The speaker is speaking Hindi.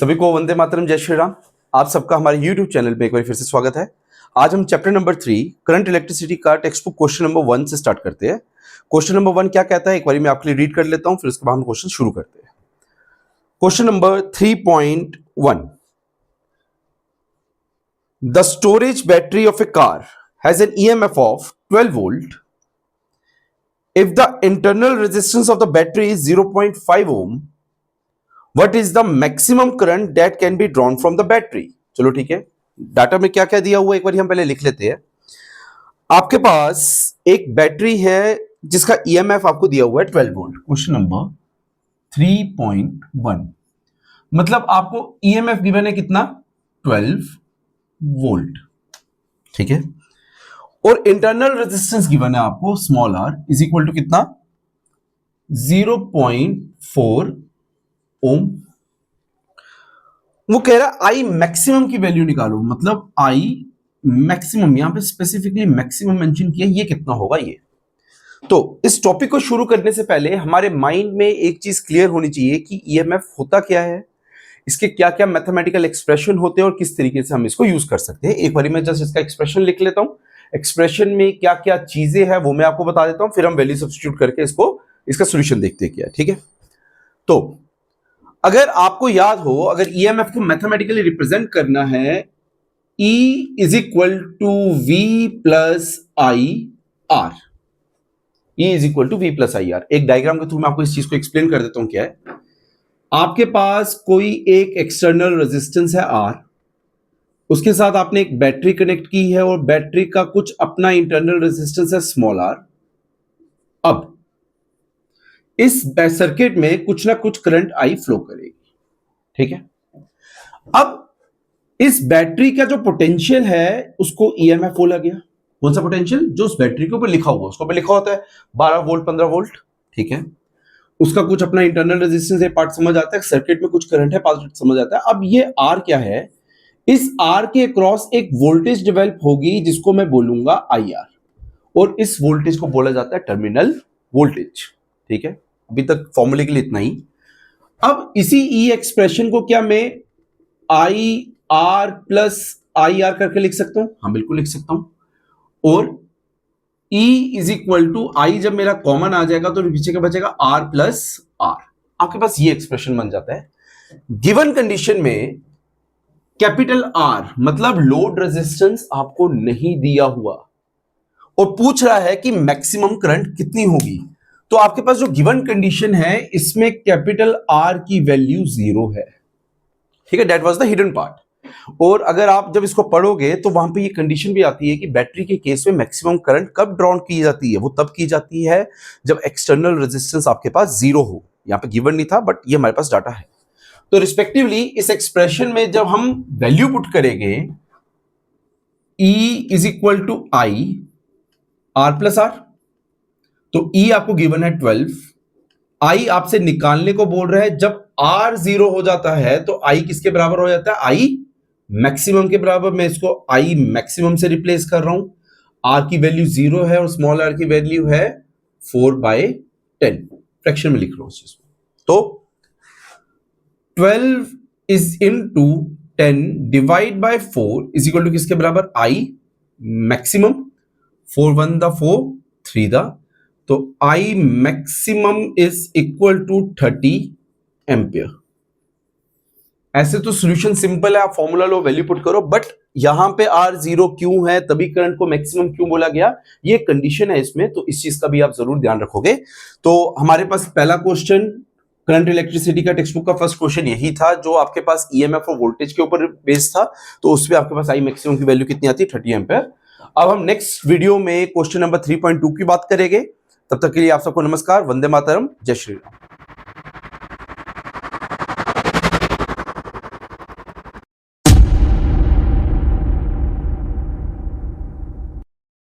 सभी को वंदे मातरम, जय श्री राम। आप सबका हमारे YouTube चैनल पे एक बार फिर से स्वागत है। आज हम चैप्टर नंबर 3 करंट इलेक्ट्रिसिटी का टेक्स्ट बुक क्वेश्चन नंबर 1 से स्टार्ट करते हैं। क्वेश्चन नंबर 1 क्या कहता है एक बार मैं आपके लिए रीड कर लेता हूं, फिर उसके बाद हम क्वेश्चन शुरू करते हैं। Question number 3.1, the storage battery of A car has an EMF of 12 volt if the internal resistance of the battery is 0.5 ohm, what is the maximum current that can be drawn from the battery? चलो ठीक है, डाटा में क्या क्या दिया हुआ है एक बार हम पहले लिख लेते हैं। आपके पास एक बैटरी है जिसका EMF आपको दिया हुआ है 12 वोल्ट। क्वेश्चन नंबर 3.1 मतलब आपको EMF गिवन है कितना, 12 वोल्ट, ठीक है। और इंटरनल रेजिस्टेंस गिवन है आपको small r is equal to कितना, 0.4 ओम। वो कह रहा है आई मैक्सिमम की वैल्यू निकालो, मतलब आई मैक्सिमम, यहां पे स्पेसिफिकली मैक्सिमम मेंशन किया, ये कितना होगा ये। तो इस टॉपिक को शुरू करने से पहले हमारे माइंड में एक चीज क्लियर होनी चाहिए कि EMF होता क्या है, इसके क्या क्या मैथमेटिकल एक्सप्रेशन होते हैं और किस तरीके से हम इसको यूज कर सकते हैं। एक बार मैं जस्ट इसका एक्सप्रेशन लिख लेता हूं। एक्सप्रेशन में क्या क्या चीजें हैं वो मैं आपको बता देता हूं, फिर हम वैल्यू सब्स्टिट्यूट करके इसका सॉल्यूशन देखते हैं क्या, ठीक है। तो अगर आपको याद हो, अगर EMF को मैथमेटिकली रिप्रेजेंट करना है, E is equal to V plus I R, E is equal to V plus I R. एक डायग्राम के थ्रू मैं आपको इस चीज को एक्सप्लेन कर देता हूं क्या है। आपके पास कोई एक एक्सटर्नल रेजिस्टेंस है R, उसके साथ आपने एक बैटरी कनेक्ट की है और बैटरी का कुछ अपना इंटरनल रेजिस्टेंस है स्मॉल r। अब इस सर्किट में कुछ ना कुछ करंट आई फ्लो करेगी, ठीक है। अब इस बैटरी का जो पोटेंशियल है उसको EMF बोला गया। कौन सा पोटेंशियल, जो उस बैटरी के ऊपर लिखा हुआ, उसको ऊपर लिखा होता है 12 वोल्ट 15 वोल्ट, ठीक है। उसका कुछ अपना इंटरनल रेजिस्टेंस है, पार्ट समझ आता है, सर्किट में कुछ करंट है, पार्ट समझ आता है। अब ये R क्या है, इस R के अक्रॉस एक वोल्टेज डेवलप होगी जिसको मैं बोलूंगा IR, और इस वोल्टेज को बोला जाता है टर्मिनल वोल्टेज, ठीक है। अभी तक फॉर्मूले के लिए इतना ही। अब इसी E एक्सप्रेशन को क्या मैं IR प्लस IR करके लिख सकता हूं? हाँ बिल्कुल लिख सकता हूं। और E is equal to I जब मेरा कॉमन आ जाएगा तो पीछे का बचेगा R प्लस R। आपके पास ये एक्सप्रेशन बन जाता है। गिवन कंडीशन में कैपिटल R मतलब लोड रेजिस्टेंस आपको नहीं दिया हुआ और पूछ रहा है कि मैक्सिमम करंट कितनी होगी, तो आपके पास जो गिवन कंडीशन है इसमें कैपिटल R की वैल्यू 0 है, ठीक है। That was the hidden part. और अगर आप जब इसको पढ़ोगे तो वहां पे ये कंडीशन भी आती है कि बैटरी के केस में मैक्सिमम करंट कब ड्रॉन की जाती है, वो तब की जाती है जब एक्सटर्नल रेजिस्टेंस आपके पास 0 हो। यहां पे गिवन नहीं था बट ये हमारे पास डाटा है। तो रिस्पेक्टिवली इस एक्सप्रेशन में जब हम वैल्यू पुट करेंगे, E is equal to I R plus R, तो E आपको गिवन है 12, I आपसे निकालने को बोल रहा है। जब R 0 हो जाता है तो I किसके बराबर हो जाता है, I मैक्सिमम के बराबर। मैं इसको I मैक्सिमम से रिप्लेस कर रहा हूं। R की वैल्यू 0 है और स्मॉल r की वैल्यू है 4/10, फ्रैक्शन में लिख रहा हूं इस चीज को। तो 12 is into 10 divide by 4 is equal to किसके बराबर, I मैक्सिमम। 4 1 द 4 3 द, तो I maximum is equal to 30 ampere. ऐसे तो सॉल्यूशन सिंपल है, आप फॉर्मूला लो, वैल्यू पुट करो, बट यहां पे R 0 क्यों है, तभी करंट को मैक्सिमम क्यों बोला गया, ये कंडीशन है इसमें, तो इस चीज का भी आप जरूर ध्यान रखोगे। तो हमारे पास पहला क्वेश्चन करंट इलेक्ट्रिसिटी का टेक्स्ट बुक का फर्स्ट क्वेश्चन यही था, जो आपके पास EMF और वोल्टेज के ऊपर बेस्ड था। तो उसमें आपके पास आई मैक्सिमम की वैल्यू कितनी आती है, 30 एम्पियर। अब हम नेक्स्ट वीडियो में क्वेश्चन नंबर 3.2 की बात करेंगे। तब तक के लिए आप सबको नमस्कार, वंदे मातरम, जय श्री राम।